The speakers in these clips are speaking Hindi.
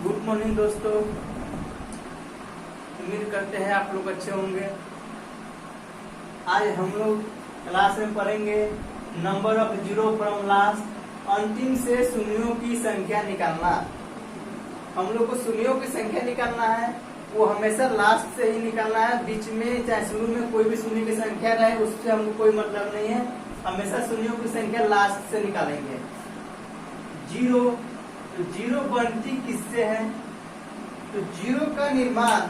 गुड मॉर्निंग दोस्तों, उम्मीद करते हैं आप लोग अच्छे होंगे। आज हम लोग क्लास में पढ़ेंगे number of zero from last, अंतिम से शून्यों की संख्या निकालना। हम लोग को शून्यों की संख्या निकालना है, वो हमेशा लास्ट से ही निकालना है। बीच में चाहे शुरू में कोई भी शून्य की संख्या रहे उससे हमको कोई मतलब नहीं है, हमेशा शून्यों की संख्या लास्ट से निकालेंगे। जीरो, तो जीरो बनती किससे है? तो जीरो का निर्माण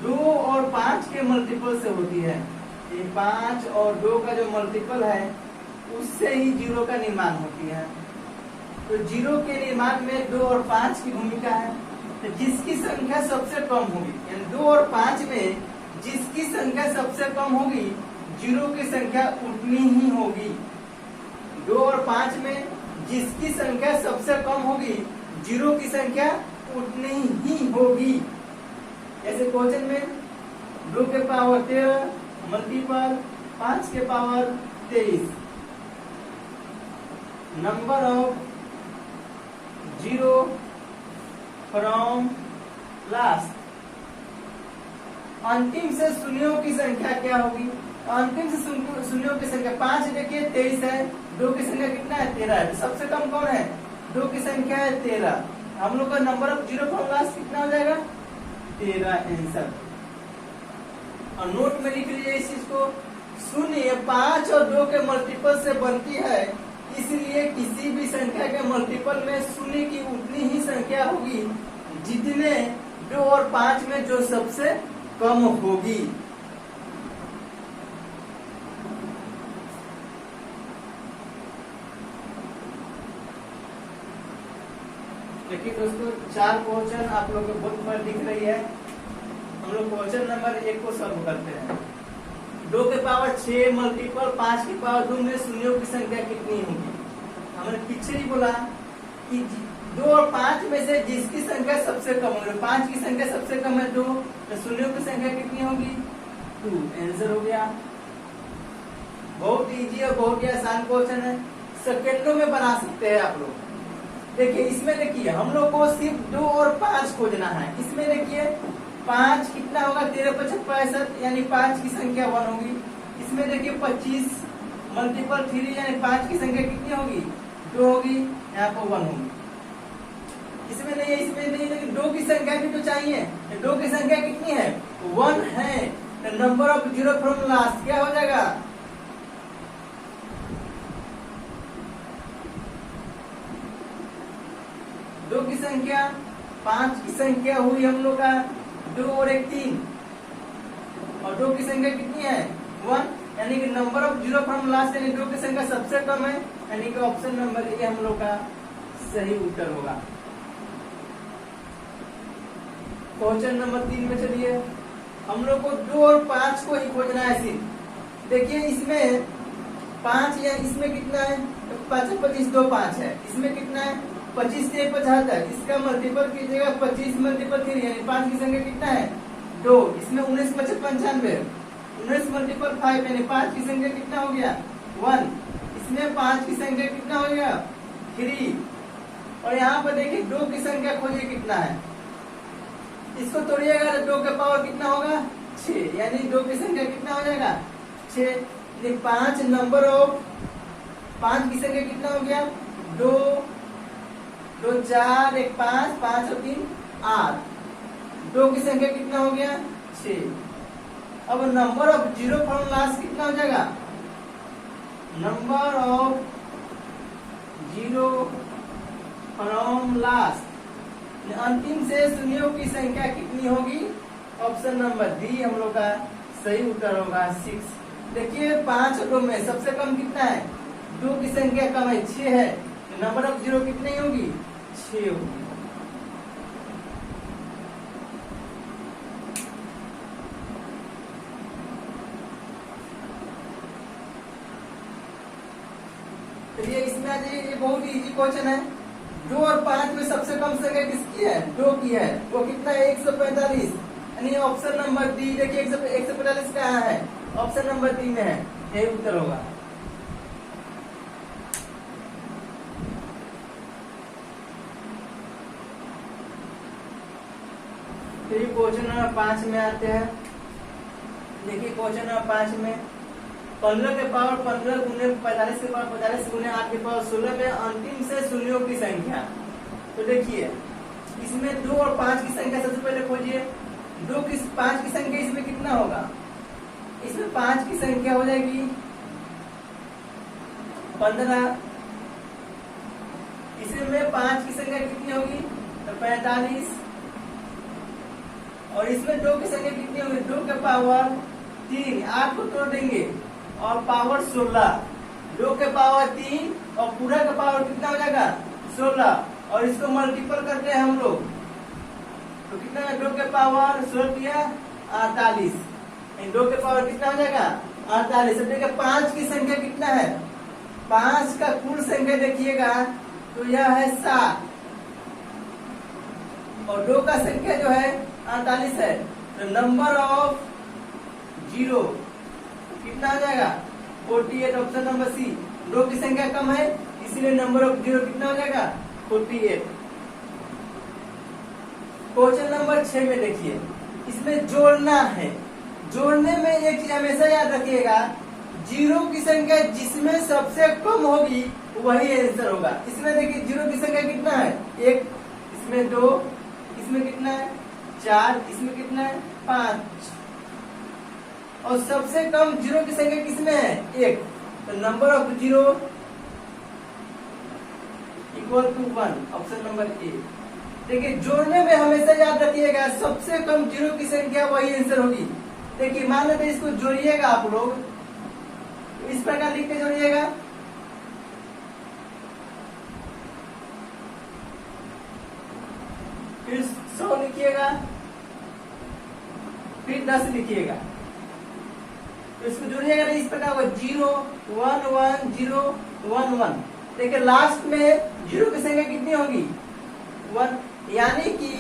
2 और 5 के मल्टीपल से होती है। ये 5 और 2 का जो मल्टीपल है उससे ही जीरो का निर्माण होती है। तो जीरो के निर्माण में 2 और 5 की भूमिका है। तो जिसकी संख्या सबसे कम होगी, यानी 2 और 5 में जिसकी संख्या सबसे कम होगी, जीरो की संख्या उतनी ही होगी। 2 और 5 में जिसकी संख्या सबसे कम होगी, जीरो की संख्या उतनी ही होगी। जैसे क्वेश्चन में 2 के पावर 13 मल्टीपल 5 के power 23। Number of zero from last, अंतिम से शून्यों की संख्या क्या होगी? अंतिम से शून्यों की संख्या 5 देखिए 23 है, 2 की संख्या कितना है? 13 है। सबसे कम कौन है? 2 की संख्या है 13। हम लोग का number of zero from last कितना हो जाएगा? 13 आंसर। और नोट में लिख लीजिए इस चीज को, शून्य 5 और 2 के मल्टीपल से बनती है, इसलिए किसी भी संख्या के मल्टीपल में शून्य की उतनी ही संख्या होगी जितने 2 और 5 में जो सबसे कम होगी। देखिए दोस्तों, 4 क्वेश्चन आप लोगों को बोर्ड पर दिख रही है। हम लोग क्वेश्चन नंबर 1 को सॉल्व करते हैं। 2 के पावर 6 मल्टीपल 5 के पावर 2 में शून्यों की संख्या कितनी होगी? हमने पीछे ही बोला कि 2 और 5 में से जिसकी संख्या सबसे कम होगी, 5 की संख्या सबसे कम है 2, तो शून्यों की संख्या कितनी होगी? 2। आंसर हो गया। बहुत इजी और बहुत ही आसान क्वेश्चन है, सेकेंडों में बना सकते हैं आप लोग। देखिए इसमें, देखिए हम लोग को सिर्फ 2 और 5 खोजना है। इसमें देखिए 5 कितना होगा? 13 × 5 = 65, यानी 5 की संख्या 1 होगी। इसमें देखिए 25 मल्टीपल 3, यानी 5 की संख्या कितनी होगी? 2 होगी, यहाँ पर 1 होगी। इसमें नहीं है, इसमें नहीं, लेकिन 2 की संख्या भी तो चाहिए। 2 की संख्या कितनी है? 1 है। तो number of zero from last क्या हो जाएगा? 2 की संख्या, 5 की संख्या हुई हम लोग का 2 और 1 3, और 2 की संख्या कितनी है? 1, यानी कि number of zero from last, यानी 2 की संख्या सबसे कम है, यानी कि ऑप्शन नंबर ए हम लोग का सही उत्तर होगा। क्वेश्चन नंबर 3 में चलिए। हम लोग को 2 और 5 को ही खोजना है सिर्फ। देखिए इसमें 5 या इसमें कितना है? 5 25 2 5 है। इसमें कितना है? 25 से 75, इसका मल्टीपल कीजिएगा 25 मल्टीपल 3, यानी 5 की संख्या कितना है? 2। इसमें 19 × 5 = 95, 19 मल्टीपल 5, यानी 5 की संख्या कितना हो गया? 1। इसमें 5 की संख्या कितना हो गया? 3। और यहाँ पर देखिए 2 की संख्या खोजिए कितना है? इसको तोड़िएगा तो 2 के पावर कितना होगा? 6, यानी 2 की संख्या कितना हो जाएगा? 6। 5 नंबर ऑफ 5 की संख्या कितना हो गया? 2 2 4 1 5, 5 और 3 8। 2 की संख्या कितना हो गया? 6। अब number of zero from last कितना हो जाएगा? Number of zero from last, अंतिम से शून्यों की संख्या कितनी होगी? ऑप्शन नंबर डी हम लोग का सही उत्तर होगा 6। देखिए 5 और 2 में सबसे कम कितना है? 2 की संख्या कम है, 6 है। नंबर ऑफ जीरो कितनी होगी? 6 होगी। तो ये इसमें आ जाइए, ये बहुत इजी क्वेश्चन है। 2 और 5 में सबसे कम संख्या किसकी है? 2 की है। वो कितना है? 145, यानी ऑप्शन नंबर डी। देखिए 145 कहाँ है? ऑप्शन नंबर 3 में है, यही उत्तर होगा। फिर क्वेश्चन नंबर 5 में आते हैं। देखिए क्वेश्चन नंबर 5 में 15 के पावर 15 गुने 45 के पावर 45 गुने 8 के पावर 16 में अंतिम से शून्यों की संख्या। तो देखिए इसमें 2 और 5 की संख्या सबसे पहले खोजिए। 5 की संख्या इसमें कितना होगा? इसमें 5 की संख्या हो जाएगी 15। इसमें 5 की संख्या कितनी होगी? तो 45। और इसमें 2 की संख्या कितनी होगी? 2 के पावर 3, 8 को तोड़ देंगे और पावर 16। 2 के पावर 3 और पूरा का पावर कितना हो जाएगा? 16। और इसको मल्टीपल करते हैं हम लोग तो कितना है? 2 के पावर 16 दिया 48। 2 के पावर कितना हो जाएगा? 48। अब देखिए 5 की संख्या कितना है? 5 का कुल संख्या देखिएगा तो यह है 7 और 2 का संख्या जो है 48 है। तो नंबर ऑफ जीरो कितना आ जाएगा? 48। Option number C. 2 की संख्या कम है इसलिए नंबर ऑफ जीरो कितना हो जाएगा? 48। क्वेश्चन नंबर 6 में देखिए इसमें जोड़ना है। जोड़ने में एक चीज हमेशा याद रखिएगा, जीरो की संख्या जिसमें सबसे कम होगी वही आंसर होगा। इसमें देखिए जीरो की संख्या कितना है? 1, इसमें 2, इसमें कितना है? 4, इसमें कितना है? 5। और सबसे कम जीरो की संख्या किसमें है? 1। तो number of zero equal to 1। Option number A. देखिए जोड़ने में हमेशा याद रखिएगा सबसे कम जीरो की संख्या वही आंसर होगी। देखिए मान लेते इसको जोड़िएगा आप लोग, इस प्रकार लिख के जोड़िएगा। फिर 100 लिखिएगा, फिर 10 लिखिएगा। तो इसको जोड़िएगा नहीं, इस प्रकार होगा 0 1 1 0 1 1। देखिए लास्ट में जीरो की संख्या कितनी होगी? 1। यानी कि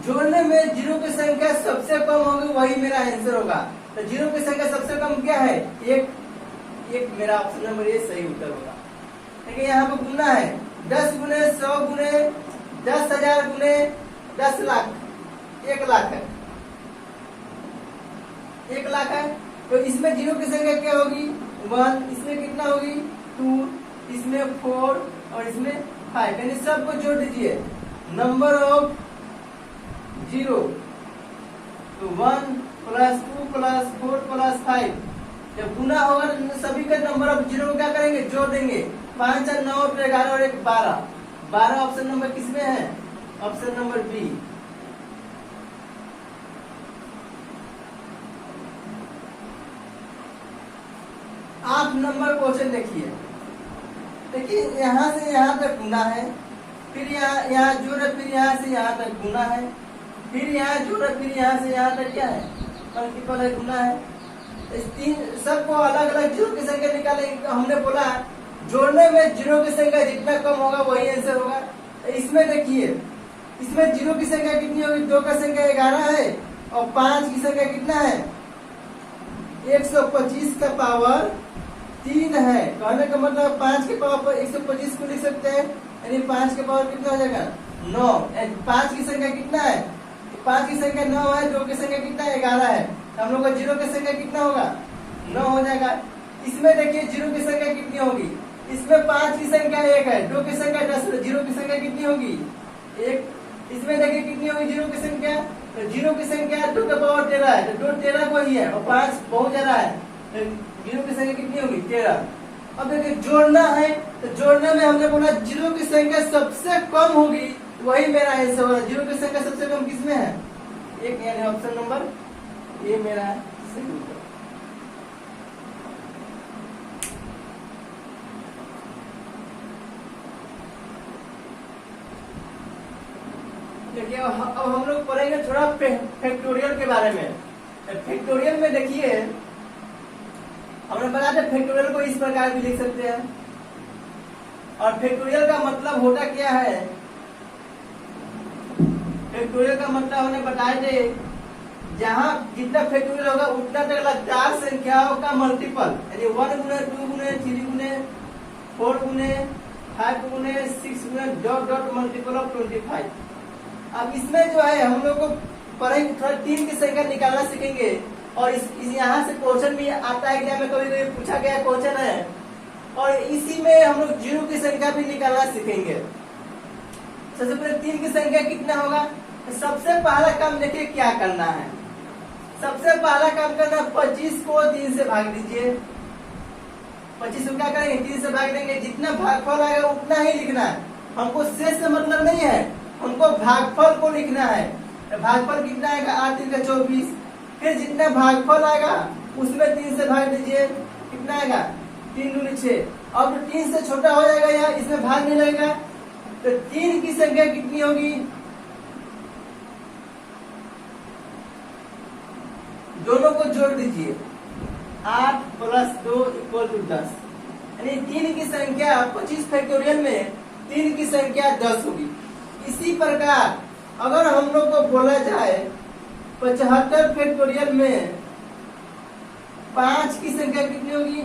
जोड़ने में जीरो की संख्या सबसे कम होगी वही मेरा आंसर होगा। तो जीरो की संख्या सबसे कम क्या है? 1। मेरा ऑप्शन नंबर ए सही उत्तर होगा। देखिए यहाँ पे गुना है 10 गुने 100 गुने 10,000 गुने 10 लाख 1 लाख है। 1 लाख है तो इसमें जीरो की संख्या क्या होगी? 1। इसमें कितना होगी? 2, इसमें 4 और इसमें 5। यानी सबको जोड़ दीजिए। नंबर ऑफ जीरो तो 1 + 2 + 4 + 5। जब गुना होगा तो सभी का नंबर ऑफ जीरो क्या करेंगे? जोड़ देंगे। 5 और 9 और 11 और 1 12। 12 ऑप्शन नंबर किसमें है? Option number B. आप नंबर क्वेश्चन देखिए। देखिए यहाँ से यहाँ तक गुना है, फिर यहाँ जोड़, फिर यहाँ से यहाँ तक गुना है, फिर यहाँ जोड़, फिर यहाँ से यहाँ तक क्या है? मल्टीपल है, गुना है। इस तीन सबको अलग अलग जीरो की संख्या निकाले। हमने बोला जोड़ने में जीरो की संख्या जितना कम होगा वही आंसर होगा। इसमें देखिए इसमें जीरो की संख्या कितनी होगी? 2 का संख्या 11 है और 5 की संख्या कितना है? 125 का पावर 3 है। कहने का मतलब 5 के पावर पर 125 को लिख सकते हैं। यानी 5 के पावर कितना हो जाएगा? 9। 5 की संख्या कितना है? 5 की संख्या 9 है। 2 की संख्या कितना है? 11 है। हम लोग का जीरो की संख्या कितना होगा? 9 हो जाएगा। इसमें देखिए जीरो की संख्या कितनी होगी? इसमें 5 की संख्या 1 है, 2 की संख्या 10 है। जीरो की संख्या कितनी होगी? 1। इसमें देखिए कितनी होगी जीरो की संख्या? तो जीरो की संख्या 2 का पावर 13 है। तो 2 13 को ही है और 5 बहुत ज्यादा है। तो जीरो की संख्या कितनी होगी? 13। अब देखिए जोड़ना है तो जोड़ने में हमने बोला जीरो की संख्या सबसे कम होगी वही मेरा आंसर होगा। जीरो की संख्या सबसे कम किसमें है? 1। यानी ऑप्शन नंबर ये मेरा सही उत्तर। देखिए अब हम लोग पढ़ेंगे थोड़ा फैक्टोरियल के बारे में। फैक्टोरियल में देखिए हमने बताया था फैक्टोरियल को इस प्रकार भी लिख सकते हैं। और फैक्टोरियल का मतलब होता क्या है? फैक्टोरियल का मतलब हमने बताए थे जहाँ जितना फैक्टोरियल होगा उतना तक लगातार संख्याओं का मल्टीपल, यानी 1 गुने 2 गुने 3 गुने 4 गुने 5 गुने 6 गुने डॉट डॉट मल्टीपल ऑफ 25। अब इसमें जो है हम लोग को पढ़ेंगे, थोड़ा 3 की संख्या निकालना सीखेंगे। और इस यहाँ से क्वेश्चन भी आता है, एग्जाम में कभी कभी पूछा गया क्वेश्चन है। और इसी में हम लोग 0 की संख्या भी निकालना सीखेंगे। सबसे पहले 3 की संख्या कितना होगा। सबसे पहला काम देखिए क्या करना है। सबसे पहला काम करना, 25 को 3 से भाग दीजिए। 25 को क्या करेंगे, 3 से भाग देंगे। जितना भागफल आएगा उतना ही लिखना है, हमको शेष से मतलब नहीं है, हमको भागफल को लिखना है। तो भागफल कितना आएगा, 8 3 का 24। फिर जितना भागफल आएगा उसमें 3 से भाग दीजिए, कितना आएगा, 3 दूनी 6। अब 3 से छोटा हो जाएगा या इसमें भाग नहीं लगेगा, तो 3 की संख्या कितनी होगी, दोनों को जोड़ दीजिए। 8 + 2 = 10। यानी 3 की संख्या 25 फैक्टोरियल में 3 की संख्या 10 होगी। इसी प्रकार अगर हम लोग को बोला जाए 75 फैक्टोरियल में 5 की संख्या कितनी होगी,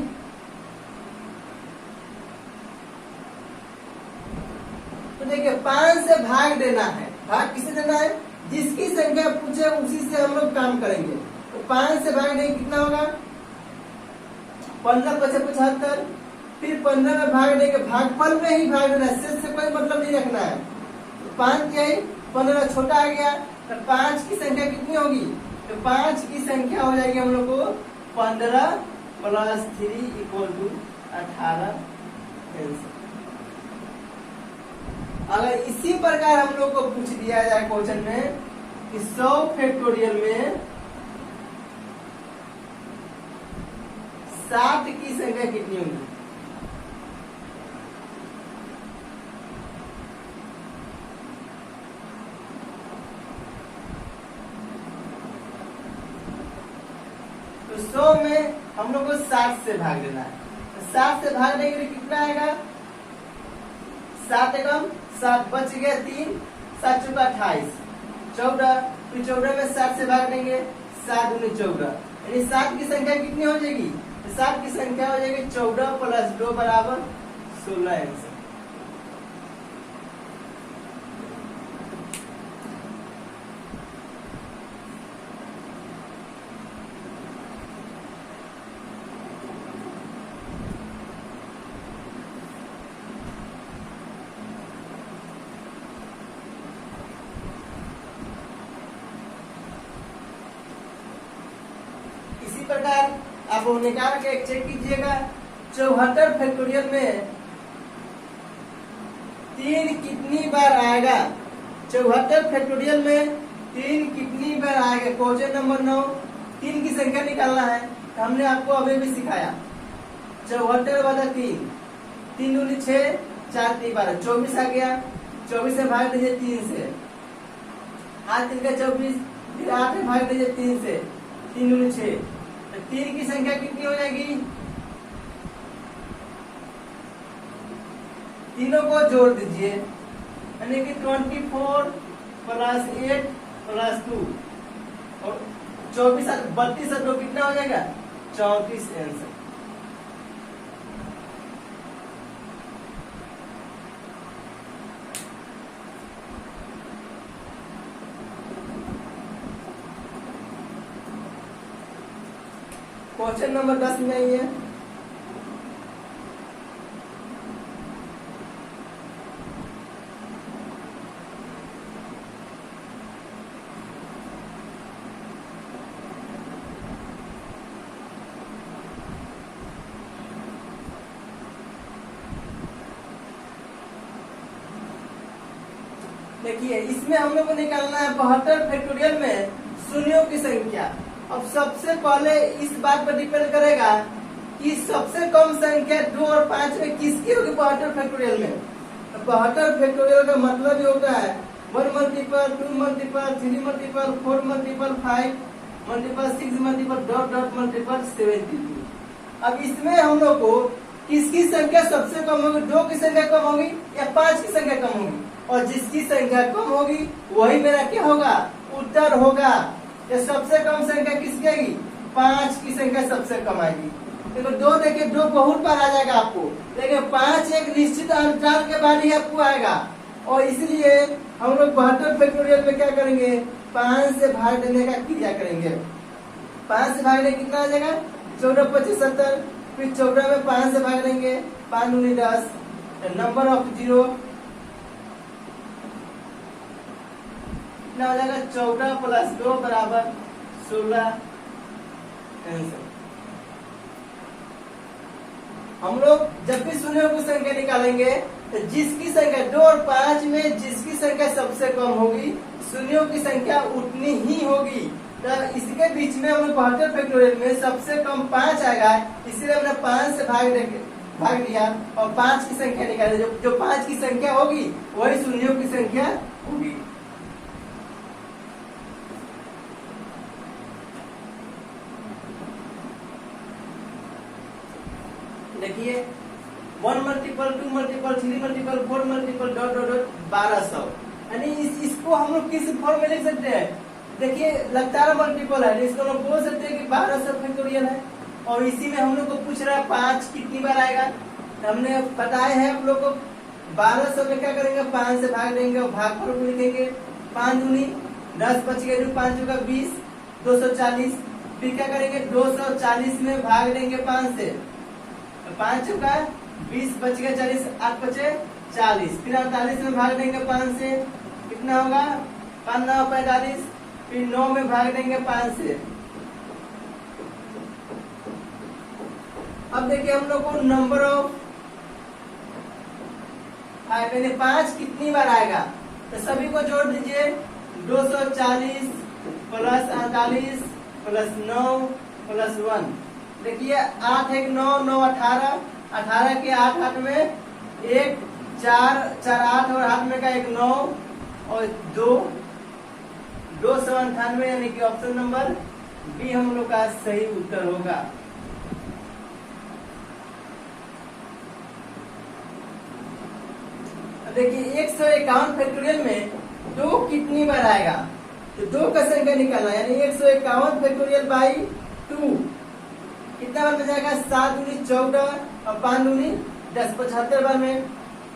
तो देखिए 5 से भाग देना है। भाग किसे देना है, जिसकी संख्या पूछे उसी से हम लोग काम करेंगे। तो 5 से भाग देंगे, कितना होगा, 15 × 5 = 75। फिर 15 में भाग देंगे, भागफल में ही भाग देना है, शेष से कोई मतलब नहीं रखना है। तो 5 क्या है, 15 छोटा आ गया, तो 5 की संख्या कितनी होगी, तो 5 की संख्या हो जाएगी हम लोग को 15 + 3 = 18 आंसर। अगर इसी प्रकार हम लोग को पूछ दिया जाए क्वेश्चन में कि 100 फैक्टोरियल में 7 की संख्या कितनी होगी, तो 100 में हम लोग को 7 से भाग देना है। तो 7 से भागने के लिए कितना आएगा, 7 एकम 7 बच गया 3, 7 × 28 14। फिर 14 में 7 से भाग देंगे, 7 × 14, यानी 7 की संख्या कितनी हो जाएगी, 7 की संख्या हो जाएगी 14 + 2 = 16 आंसर। इसी प्रकार आप निकाल के चेक कीजिएगा, 74 फैक्टोरियल में 3 कितनी बार आएगा, 74 फैक्टोरियल में 3 कितनी बार आएगा। क्वेश्चन नंबर 9, 3 की संख्या निकालना है। तो हमने आपको अभी भी सिखाया, 74 / 3, 3 दूनी 6, 4 3 12, 24 आ गया। 24 से भाग दीजिए 3 से, 8 3 का 24। फिर 8 में भाग दीजिए 3 से, 3 दूनी 6। तो 3 की संख्या कितनी हो जाएगी, तीनों को जोड़ दीजिए, यानी कि 24 + 8 + 2 और 24 32 और 2 कितना हो जाएगा, 34 आंसर। क्वेश्चन नंबर 10 में ही है, देखिए इसमें हम लोग को निकालना है 72 फैक्टोरियल में शून्यों की संख्या। अब सबसे पहले इस बात पर डिपेंड करेगा कि सबसे कम संख्या 2 और 5 में किसकी होगी 72 फैक्टोरियल में। तो 72 फैक्टोरियल का मतलब ही होता है 1 × 2 × 3 × 4 4 × 5 6 × 72। अब इसमें हम लोग को किसकी संख्या सबसे कम होगी, 2 की संख्या कम होगी या 5 की संख्या कम होगी, और जिसकी संख्या कम होगी वही मेरा क्या होगा, उत्तर होगा। या सबसे कम संख्या किसकी आएगी, 5 की संख्या सबसे कम आएगी। देखो 2 देखिए 2 बहुत बार आ जाएगा आपको, लेकिन 5 एक निश्चित अंतराल के बाद ही आपको आएगा। और इसलिए हम लोग 72 फैक्टोरियल में क्या करेंगे, 5 से भाग देने का क्रिया करेंगे। 5 से भागने कितना आ जाएगा, 14 25 70, फिर 14 में 5 से भाग देंगे, 5 दूनी 10, नंबर ऑफ जीरो कितना हो जाएगा, 14 + 2 = 16। आंसर हम लोग जब भी शून्यों की संख्या निकालेंगे तो जिसकी संख्या 2 और 5 में जिसकी संख्या सबसे कम होगी शून्यों की संख्या उतनी ही होगी। तो इसके बीच में हम लोग 72 फैक्टोरियल में सबसे कम 5 आएगा, इसलिए हमने 5 से भाग दिया और 5 की संख्या निकाली। जो 5 की संख्या होगी वही शून्यों की संख्या होगी। देखिए 1 × 2 × 3 × 4 × डॉट डॉट डॉट 1200, यानी इसको हम लोग किस फॉर्म में लिख सकते हैं, देखिए लगातार मल्टीपल है, इसको हम बोल सकते हैं कि 1200 फैक्टोरियल है। और इसी में हम लोग को पूछ रहा है 5 कितनी बार आएगा, हमने बताया है हम लोग को 1200 में क्या करेंगे, 5 से भाग देंगे और भागफल को लिखेंगे, 5 दूनी 10 बच गए, 5 चौका 20, 240। फिर क्या करेंगे, 240 में भाग देंगे 5 से, 5 चौका 20 बच गए 40, 8 बचे 40, फिर 48 में भाग देंगे 5 से, कितना होगा, 5 9 45, फिर 9 में भाग देंगे 5 से। अब देखिए हम लोग को नंबर ऑफ 5 कितनी बार आएगा, तो सभी को जोड़ दीजिए, 240 + 48 + 9 + 1। देखिए 8 1 9 9 18, 18 के 8 हाथ में 1 4 4 8 और हाथ में का 1 9 और 2 298, यानी कि ऑप्शन नंबर बी हम लोग का सही उत्तर होगा। देखिए 151 फैक्टोरियल में 2 कितनी बार आएगा, तो 2 का संख्या निकालना, यानी 151 फैक्टोरियल बाई 2 कितना बार में जाएगा, 7 दूनी 14 और 5 दूनी 10, 75 बार में।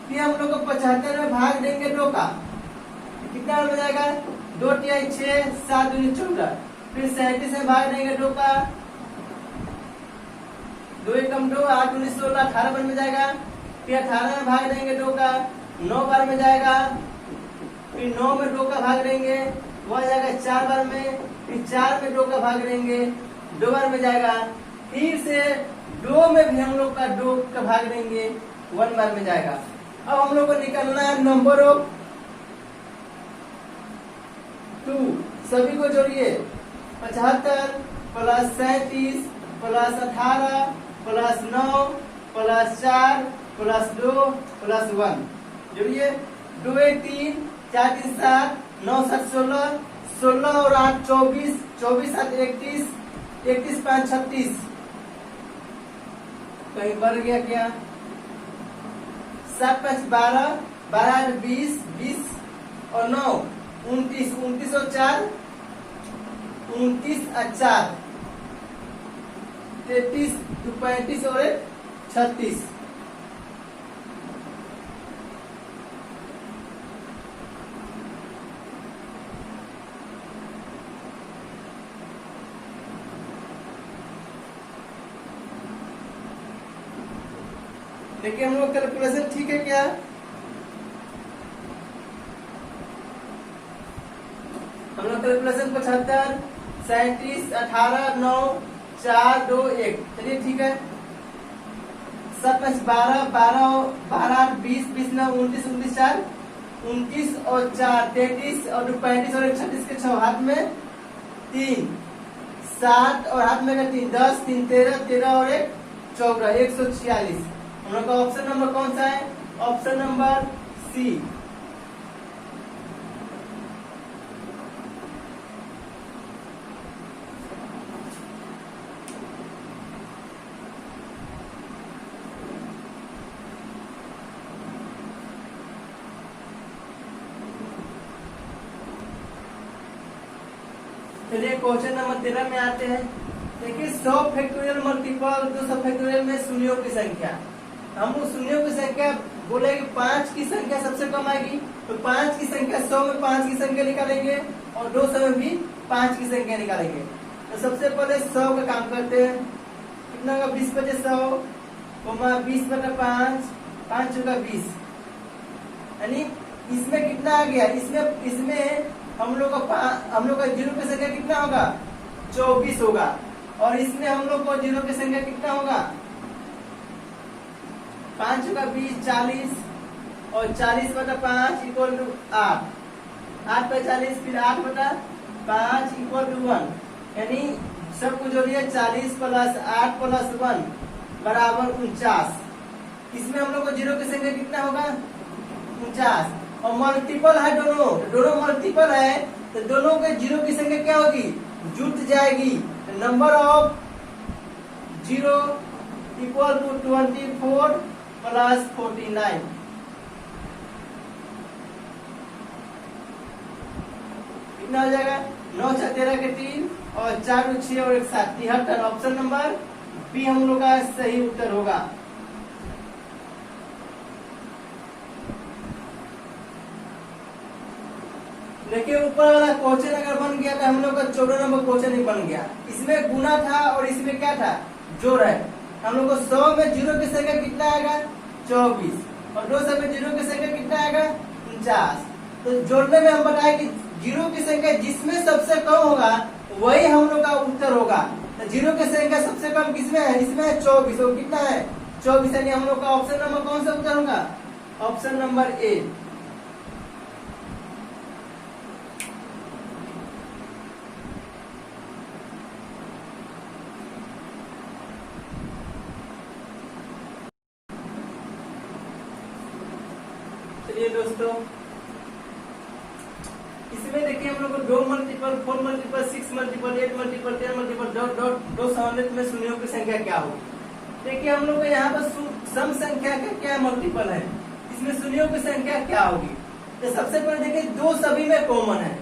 फिर हम लोग को 75 में भाग देंगे 2 का, कितना बार में जाएगा, 2 तिहाई 6, 7 दूनी 14, फिर 37 में भाग देंगे 2 का, 2 एकम 2, 8 दूनी 16, 18 बार में जाएगा। फिर 18 में भाग देंगे 2 का, 9 बार में जाएगा, फिर 9 में 2 का भाग देंगे, वो जाएगा 4 बार में, फिर 4 में 2 का भाग देंगे, 2 बार में जाएगा, फिर से 2 में भी हम लोग का 2 का भाग देंगे, 1 बार में जाएगा। अब हम लोग को निकालना है नंबर ऑफ 2, सभी को जोड़िए, 75 + 37 + 18 + 9 + 4 + 2 + 1, जोड़िए, 2 1 3 4 3 7 9 7 16, 16 और 8 24, 24 7 31, 31 5 36, कहीं बढ़ गया क्या, 7 5 12, 12 20, 20 और 9 29, 29 और 4 29 और 4 33, 35 और 1 36। देखिए हम लोग कैलकुलेशन ठीक है क्या, हम लोग कैलकुलेशन 75 37 18 9 4 2 1, चलिए ठीक है। 7 5 12, 12 12 20, 20 9 29, 29 4 29 और 4 33 और 35 और 36 के 6 हाथ में 3 7 और हाथ में का 3 10 3 13 13 और 1 14, 146। हम लोग का ऑप्शन नंबर कौन सा है, ऑप्शन नंबर सी। चलिए क्वेश्चन नंबर 13 में आते हैं। देखिए 100 फैक्टोरियल मल्टीपल 200 फैक्टोरियल में शून्यों की संख्या, हम लोग शून्यों की संख्या बोले कि 5 की संख्या सबसे कम आएगी, तो 5 की संख्या 100 में 5 की संख्या निकालेंगे और 200 में भी 5 की संख्या निकालेंगे। तो सबसे पहले 100 का काम करते हैं। कितना होगा? 20 बचे 100, 20 बटा 5, 5 चौका 20, यानी इसमें कितना आ गया? इसमें हम लोग का जीरो की संख्या कितना होगा? 24 होगा। और इसमें हम लोग को जीरो की संख्या कितना होगा? 5 चौका 20, 40, और 40 बटा 5 इक्वल टू 8, 8 पे 40, फिर 8 बटा 5 इक्वल टू 1, यानी सब कुछ जोड़िए 40 प्लस 8 प्लस 1 बराबर 49। इसमें हम लोग को जीरो की संख्या कितना होगा? 49। और मल्टीपल है दोनों मल्टीपल है, तो दोनों के जीरो की संख्या क्या होगी? जुट जाएगी। Number of zero equal to 24 plus 49। कितना हो जाएगा? 9 6 13 के 3 और 4 6 और 1 7, 73। ऑप्शन नंबर बी हम लोग का सही उत्तर होगा। देखिए ऊपर वाला क्वेश्चन अगर बन गया तो हम लोग का 14 नंबर क्वेश्चन ही बन गया। इसमें गुना था और इसमें क्या था? जोड़ है। हम लोग को 100 में जीरो की संख्या कितना आएगा? 24, और 200 में जीरो की संख्या कितना आएगा? 49। तो जोड़ने में हम बताए कि जीरो की संख्या जिसमें सबसे कम होगा वही हम लोग का उत्तर होगा। तो जीरो की संख्या सबसे कम किसमें है? इसमें है 24। और कितना है? 24, यानी हम लोग का ऑप्शन नंबर कौन सा उत्तर होगा? ऑप्शन नंबर ए। चलिए दोस्तों, इसमें देखिए हम लोग को 2 multiple, 4 multiple, 6 multiple, 8 multiple, 10 multiple, dot dot 200 में शून्यों की संख्या क्या होगी? देखिए हम लोग को यहाँ पर सम संख्या का क्या मल्टीपल है, इसमें शून्यों की संख्या क्या होगी? तो सबसे पहले देखिए 2 सभी में कॉमन है,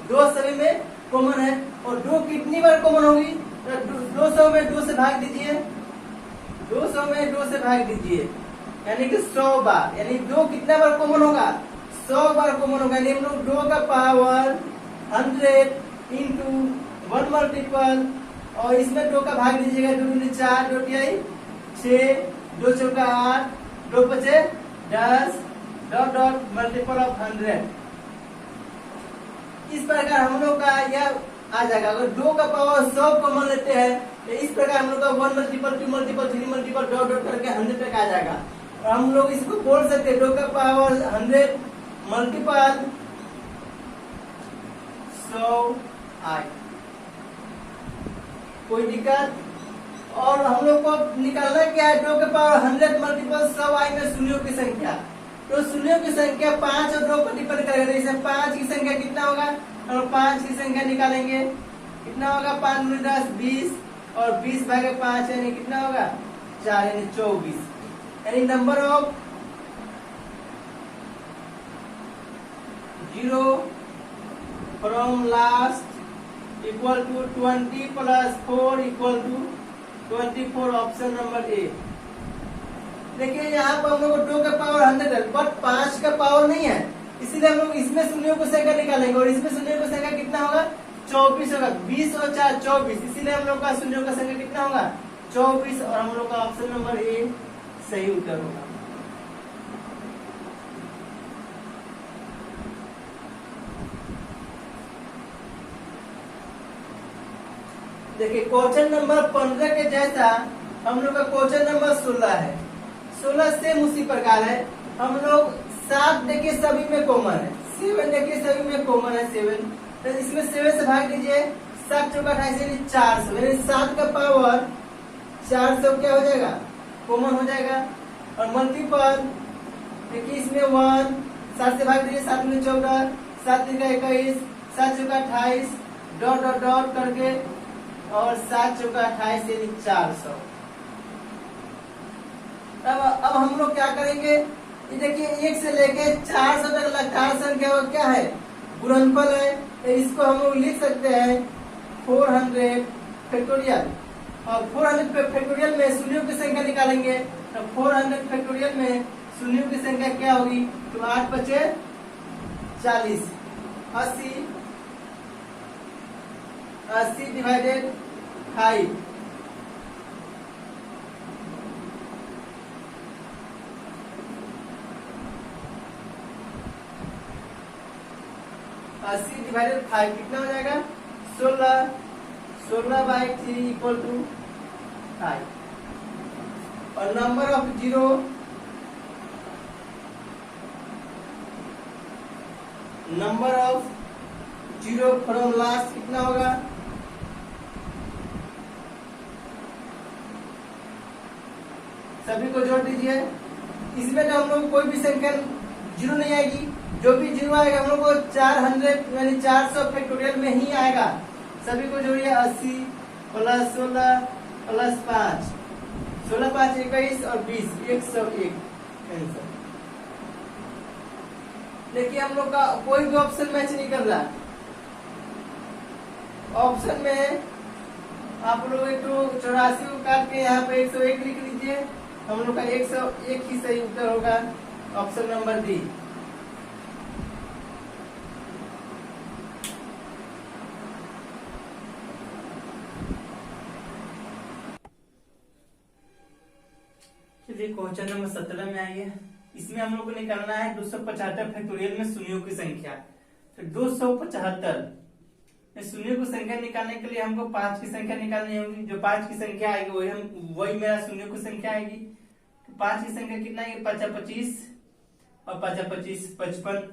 2 सभी में कॉमन है, और 2 कितनी बार कॉमन होगी? तो 200 में 2 से भाग दीजिए, 200 में 2 से भाग दीजिए, यानी कि 100 बार, यानी 2 कितना बार कॉमन होगा? 100 बार कॉमन होगा। यानी हम लोग 2 का पावर 100 इंटू 1 मल्टीपल, और इसमें 2 का भाग दीजिएगा, 2 दूनी 4, 2 तिहाई 6, 2 चौका 8, 2 पचे 10, डॉट डॉट मल्टीपल ऑफ 100। इस प्रकार हम लोग का यह आ जाएगा। अगर 2 का पावर 100 कॉमन लेते हैं तो इस प्रकार हम लोग का 1 multiple, 2 multiple, 3 multiple, dot dot करके 100 तक आ जाएगा। और हम लोग इसको बोल सकते हैं 2 का पावर 100 मल्टीपल 100 आई। कोई दिक्कत? और हम लोग को निकालना क्या है? 2 के पावर 100 मल्टीपल 100 आई में शून्यों की संख्या। तो शून्यों की संख्या 5 और 2 मल्टीपल करेंगे, इसे 5 की संख्या कितना होगा? और 5 की संख्या निकालेंगे, कितना होगा? 5 गुणे 10 20, और 20 भागे 5 यानी कितना होगा? 4, यानी 24। यानी number of zero from last equal to 20 plus 4 equal to 24, option number A. देखिए यहाँ पर हम लोग 2 का पावर 100 है, बट 5 का पावर नहीं है, इसीलिए हम लोग इसमें शून्यों को संख्या निकालेंगे, और इसमें शून्यों को संख्या कितना होगा? 24 होगा। 20 और 4 24, इसीलिए हम लोग का शून्यों का संख्या कितना होगा? 24, और हम लोग का ऑप्शन नंबर ए सही उत्तर होगा। देखिए क्वेश्चन नंबर 15 के जैसा हम लोग का क्वेश्चन नंबर 16 है। 16 सेम उसी प्रकार है। हम लोग 7 देखिए सभी में कॉमन है, 7 देखिए सभी में कॉमन है 7, तो इसमें 7 से भाग दीजिए, 7 चौका 28 यानी 400, यानी 7 का पावर 400 क्या हो जाएगा? कॉमन हो जाएगा। और मल्टीपल देखिए इसमें 1, 7 से भाग दीजिए, 7 में 14, 7 तिका 21, 7 चौका 28, डॉट डॉट डॉट करके, और 7 चौका 28 यानी 400। अब हम लोग क्या करेंगे? ये देखिए 1 से लेके 400 तक लगातार संख्या क्या है? गुणनफल है। तो इसको हम लोग लिख सकते हैं 400 फैक्टोरियल, और 400 फैक्टोरियल में शून्यों की संख्या निकालेंगे, तो 400 फैक्टोरियल में शून्यों की संख्या क्या होगी? तो 8 बचे 40, 80, 80 डिवाइडेड 5, 80 डिवाइडेड 5 कितना हो जाएगा? 16, 16/3 इक्वल टू 5। और number of zero, number of zero from last कितना होगा? सभी को जोड़ दीजिए। इसमें तो हम लोग कोई भी संख्या जीरो नहीं आएगी, जो भी जीरो आएगा हम लोग को 400 यानी 400 फैक्टोरियल में ही आएगा। सभी को जोड़िए। 80 प्लस 16 प्लस 5, 16 5 21 और 20, 101 आंसर। देखिए हम लोग का कोई भी ऑप्शन मैच नहीं कर रहा। ऑप्शन में आप लोग 84 को काट के यहाँ पे 101 लिख लीजिए। हम लोग का 101 ही सही उत्तर होगा, ऑप्शन नंबर डी। चलिए क्वेश्चन नंबर 17 में आइए। इसमें हम लोग को निकालना है 275 फैक्टोरियल में शून्यों की संख्या। तो 275 शून्यों की संख्या निकालने के लिए हमको 5 की संख्या निकालनी होगी। जो 5 की संख्या आएगी वही मेरा शून्यों की संख्या आएगी। तो 5 की संख्या कितना है? 5 25 और 5 25 55।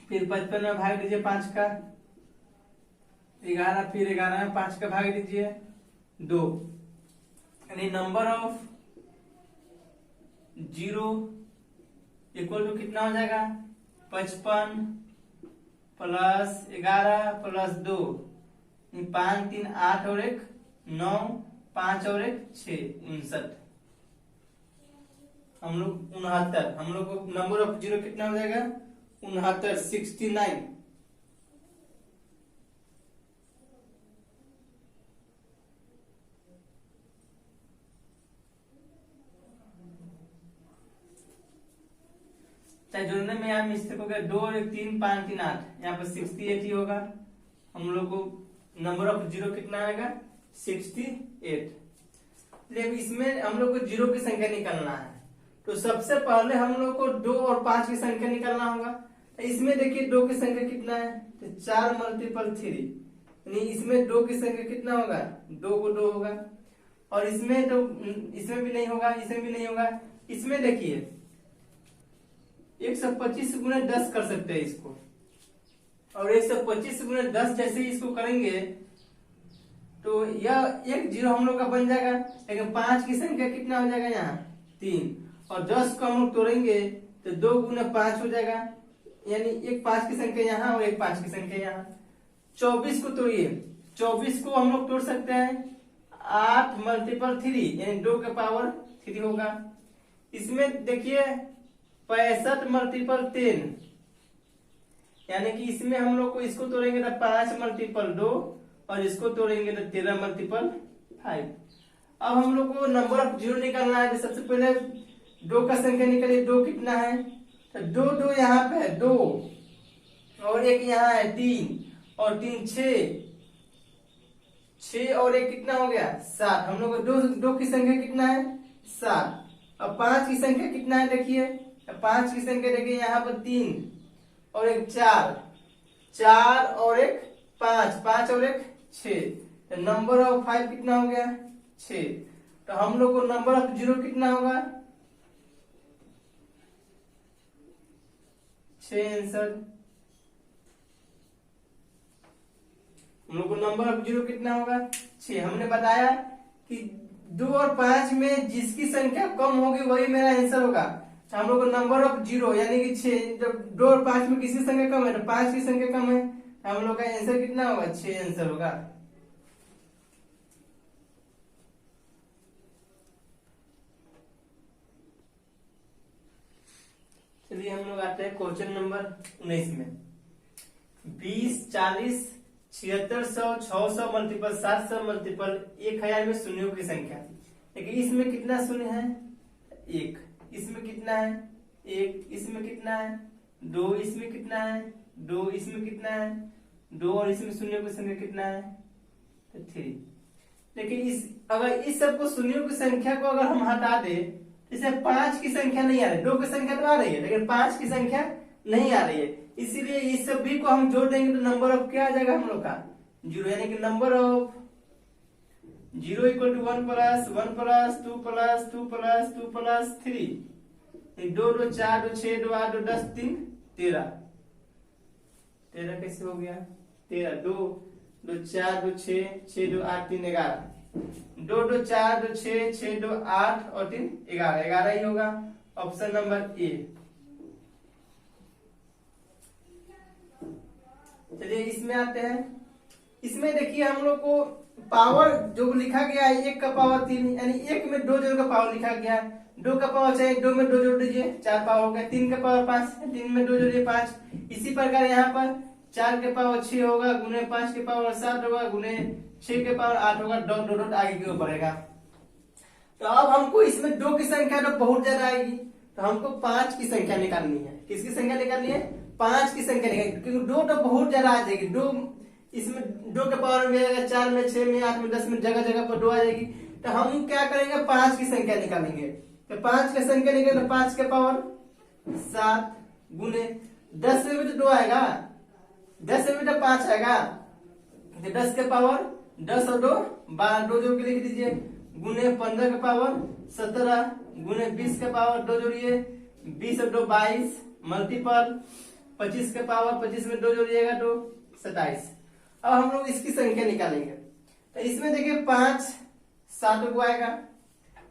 फिर 55 में भाग दीजिए 5 का, 11, फिर 11 में 5 का भाग दीजिए 2, यानी number of zero equal to कितना हो जाएगा? 55 प्लस 11 प्लस 2, 5 3 8 और 1 9, 5 और 1 6, 59। हम लोग 69, हम लोग को नंबर ऑफ जीरो कितना हो जाएगा? 69, 69। चाहे जोड़ने में यहाँ मिस्टेक हो गया, 2 और 1 3, 5 3 8, यहाँ पर 68 ही होगा। हम लोग को नंबर ऑफ जीरो कितना आएगा? 68। इसमें हम लोग को जीरो की संख्या निकालना है। तो सबसे पहले हम लोग को 2 और 5 की संख्या निकालना होगा। इसमें देखिए 2 की संख्या कितना है? तो 4 मल्टीपल 3, यानी इसमें 2 की संख्या कितना होगा? 2 को 2 होगा। और इसमें तो इसमें भी नहीं होगा, इसमें भी नहीं होगा। इसमें देखिए 125 गुणे 10 कर सकते हैं इसको, और 125 गुणे 10 जैसे इसको करेंगे तो यह एक जीरो हम लोग का बन जाएगा। लेकिन 5 की संख्या कितना हो जाएगा? यहाँ 3, और 10 को हम लोग तोड़ेंगे तो 2 गुणे 5 हो जाएगा, यानी एक 5 की संख्या यहाँ और एक 5 की संख्या यहाँ। 24 को तोड़िए, 24 को हम लोग तोड़ सकते हैं 8 मल्टीपल 3, यानी 2 के पावर 3 होगा। इसमें देखिए 65 मल्टीपल 10, यानी कि इसमें हम लोग को इसको तोड़ेंगे तो 5 मल्टीपल 2, और इसको तोड़ेंगे तो 13 मल्टीपल 5। अब हम लोग को नंबर ऑफ जीरो निकालना है। तो सबसे पहले 2 का संख्या निकालिए। 2 कितना है? तो 2 2 यहाँ पे है 2, और 1 यहाँ है 3, और 3 6, 6 और 1 कितना हो गया? 7। हम लोग को 2 की संख्या कितना है? 7। अब 5 की संख्या कितना है? देखिए 5 की संख्या देखिए यहाँ पर 3 और 1 4, 4 और 1 5, 5 और 1 6। तो नंबर ऑफ 5 कितना हो गया? 6। तो हम लोग को नंबर ऑफ जीरो कितना होगा? 6 आंसर। हम लोग को नंबर ऑफ जीरो कितना होगा? 6। हमने बताया कि 2 और 5 में जिसकी संख्या कम होगी वही मेरा आंसर होगा। तो हम लोग को नंबर ऑफ जीरो यानी कि 6, जब 2 और 5 में किसी संख्या कम है तो 5 की संख्या कम है, हम लोग का आंसर कितना होगा? 6 आंसर होगा। चलिए हम लोग आते हैं क्वेश्चन नंबर 19 में। 20 40 76 100 600 मल्टीपल 700 मल्टीपल 1000 में शून्यों की संख्या। लेकिन इसमें कितना शून्य है? 1, इसमें कितना है 1, इसमें कितना है 2, इसमें कितना है 2, इसमें कितना है 2 और इसमें शून्य की संख्या कितना है 3। लेकिन अगर इस सबको शून्यों की संख्या को अगर हम हटा दे, इसे 5 की संख्या नहीं आ रही, 2 की संख्या तो आ रही है लेकिन 5 की संख्या नहीं आ रही है, इसीलिए इस सभी को हम जोड़ देंगे तो नंबर ऑफ क्या आ जाएगा हम लोग का 0, यानी कि number of 0 equal to 1 plus 1 plus 2 plus 2 plus 2 plus 3, 2 2 4 2 6 2 8 2 10 3 13। 13 कैसे हो गया 13, 2 2 4 2 6 6 2 8 3 11, 2 2 4 2 6 6 2 8 और 3 11, 11 ही होगा ऑप्शन नंबर ए। चलिए इसमें आते हैं। इसमें देखिए हम लोग को पावर जो लिखा गया है 1 का पावर 3, यानी 1 में 2 जोड़ का पावर लिखा गया है। 2 का पावर चाहिए, 2 में 2 जोड़ दीजिए 4 पावर हो गया। 3 का पावर 5, 3 में 2 जोड़िए 5। इसी प्रकार यहाँ पर 4 के पावर 6 होगा गुने 5 के पावर 7 होगा गुने 6 के पावर 8 होगा, डॉट डॉट डॉट आगे क्यों बढ़ेगा। तो अब हमको इसमें 2 की संख्या तो बहुत ज्यादा आएगी, तो हमको 5 की संख्या निकालनी है। किसकी संख्या निकालनी है 5 की संख्या निकालनी, क्योंकि 2 तो बहुत ज्यादा आ जाएगी। 2 इसमें 2 के पावर में आएगा, 4 में 6 में 8 में 10 में जगह जगह पर 2 आ जाएगी। तो हम क्या करेंगे 5 की संख्या निकालेंगे। तो 5 की संख्या निकालेंगे, 5 के पावर 7 गुने 10 में भी तो 2 आएगा, 10 में भी तो 5 आएगा, तो 10 के पावर 10 और 2 12, 2 जोड़ के लिख दीजिए गुने 15 के पावर 17 गुने 20 के पावर 2 जोड़िए 20 और 2 22 मल्टीपल 25 के पावर 25 में 2 जोड़िएगा तो 27। अब हम लोग इसकी संख्या निकालेंगे। तो इसमें देखिए 5 7 को आएगा।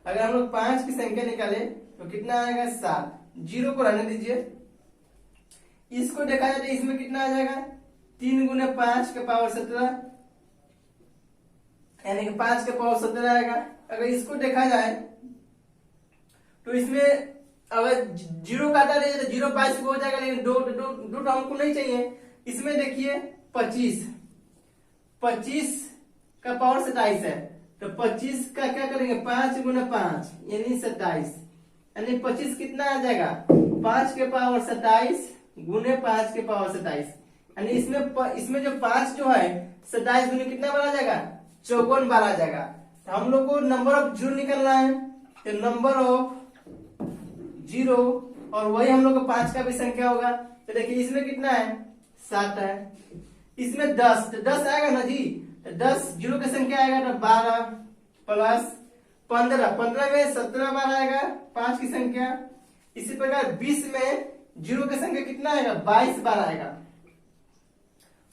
अगर हम लोग 5 की संख्या निकाले तो कितना आएगा 7, 0 को रहने दीजिए। इसको देखा जाए तो इसमें कितना आ जाएगा 3 गुने 5 के पावर 17, यानी कि 5 के पावर 17 आएगा। अगर इसको देखा जाए तो इसमें अगर 0 काटा जाए तो 0 22 को हो जाएगा, लेकिन 2 तो हमको नहीं चाहिए। इसमें देखिए 25 का पावर 27 है, तो 25 का क्या करेंगे 5 गुना 5 यानी 27, यानी 25 कितना आ जाएगा 5 के पावर 27 गुने 5 के पावर 27, यानी इसमें जो 5 जो है 27 गुने कितना बार आ जाएगा 54 बार आ जाएगा। तो हम लोग को नंबर ऑफ 0 निकलना है, तो नंबर ऑफ 0 और वही हम लोग को 5 का भी संख्या होगा। तो देखिए इसमें कितना है 7 है, इसमें 10, तो 10 आएगा ना जी, तो 10 0 की संख्या आएगा तो 12 प्लस 15, 15 में 17 बार आएगा 5 की संख्या। इसी प्रकार 20 में 0 की संख्या कितना आएगा 22 बार आएगा।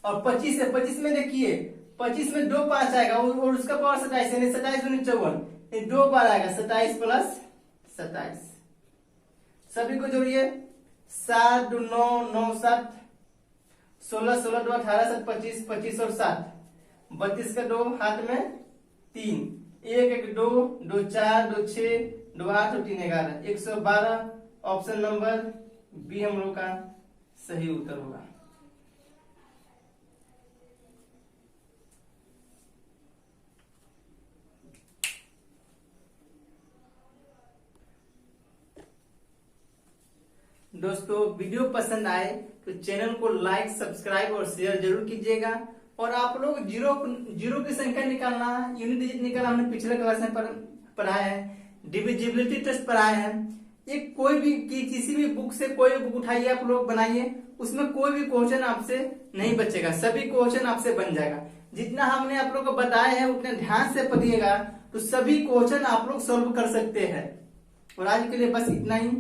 और 25 है, 25 में देखिए 25 में 2 5 आएगा और उसका पावर 27, यानी 27 गुने 54 2 बार आएगा 27 प्लस 27। सभी को जोड़िए 7 9 9 7 16 16 2 18 7 25 25 और 7 32 का 2 हाथ में 3 1 1 2 2 4 2 6 2 8 और 3 11 112 ऑप्शन नंबर बी हम लोग का सही उत्तर होगा। दोस्तों वीडियो पसंद आए तो चैनल को लाइक सब्सक्राइब और शेयर जरूर कीजिएगा। और आप लोग जीरो की संख्या निकालना, यूनिट डिजिट निकालना हमने पिछले क्लास में पढ़ाया है, डिविजिबिलिटी टेस्ट पढ़ाया है। ये कोई भी किसी भी बुक से कोई भी बुक उठाइए आप लोग बनाइए, उसमें कोई भी क्वेश्चन आपसे नहीं बचेगा, सभी क्वेश्चन आपसे बन जाएगा। जितना हमने आप लोग को बताया है उतने ध्यान से पढ़िएगा तो सभी क्वेश्चन आप लोग सॉल्व कर सकते हैं। और आज के लिए बस इतना ही।